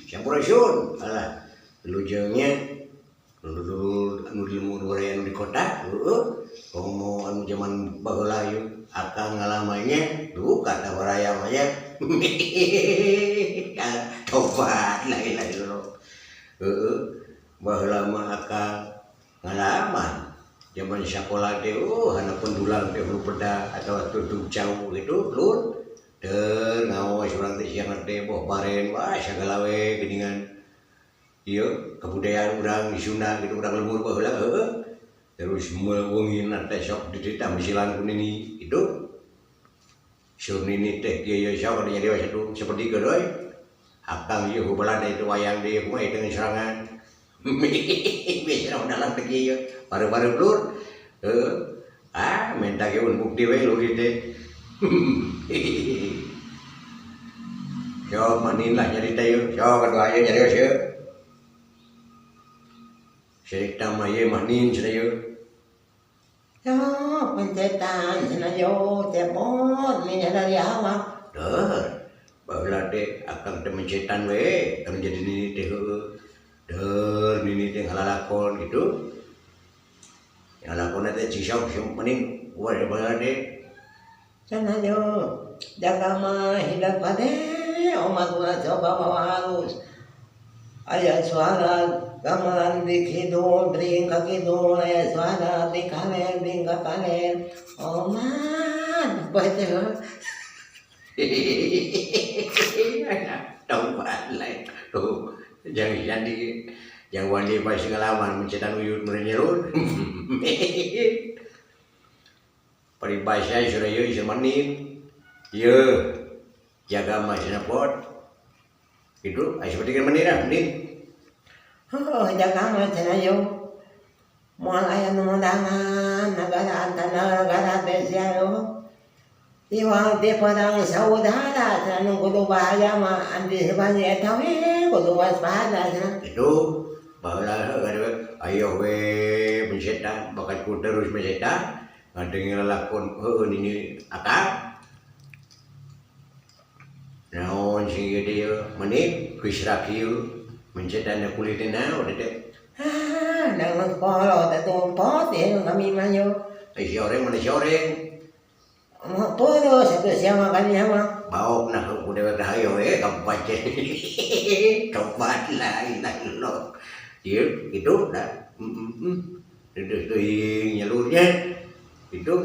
sampurasun alah lujengnya dulu anu ilmu durian di kota komo anu zaman baheula ieu akang ngalamannya tuh kata waraya mah ya tobat lain lo baheula mah akang ngalaman zaman sekolah teh hana pendulang teh hulu peda atau tutup jauh gitu lur teu ngaos urang teh siang teh boh baren wah sagala we geuningan ieu kebudayaan urang di Sunda gitu urang lembur baheula terus mewengi teh sok dititah misilan ku nini itu sur nini teh kieu sok nya dewasa tuh seperti kedoy akang ieu hubungan itu wayang deui kumaha dengan serangan bisa dalam teh baru-baru lur minta ke bukti we lur teh sok manin lah nyarita ieu sok kadua aya nyarios ieu cerita mah ieu manin cenah ieu yo pencetan cenah yo tepot nya dari awak deuh baheula teh akang teh mencetan we kan jadi nini teh deuh nini teh ngalalakon gitu ngalakonna teh cisok mending wae baheula teh cenah yo jaga mah hidup pade umat urang coba bawa halus aya suara gamelan di kidul bring ka kidul aya suara di kaler bring ka kaler umat bae tobat lain tuh jangan jadi yang wani pas ngalaman mencetan uyut merenyerun paribasa sudah ieu ieu manin ieu jaga mah cenah pot itu aya seperti kan manin manin jaga mah cenah yo moal aya nu undangan negara antara negara teh sia yo Iwang di padang saudara cenah nu kudu bahaya mah antisipasi eta we kudu waspada cenah itu baheula ayo we mencetan bakat ku terus mencetan ngadengin lalakon nini akang naon sing ieu teh menit geus rakieu mencetan kulitna udah teh nang kolot atuh pot ye kami mah yo si oreng mana si oreng terus satu siapa kami mah baok nah ku dewek rahayu kampanye tobat lain lo ieu gitu dah teuing nyalurnya itu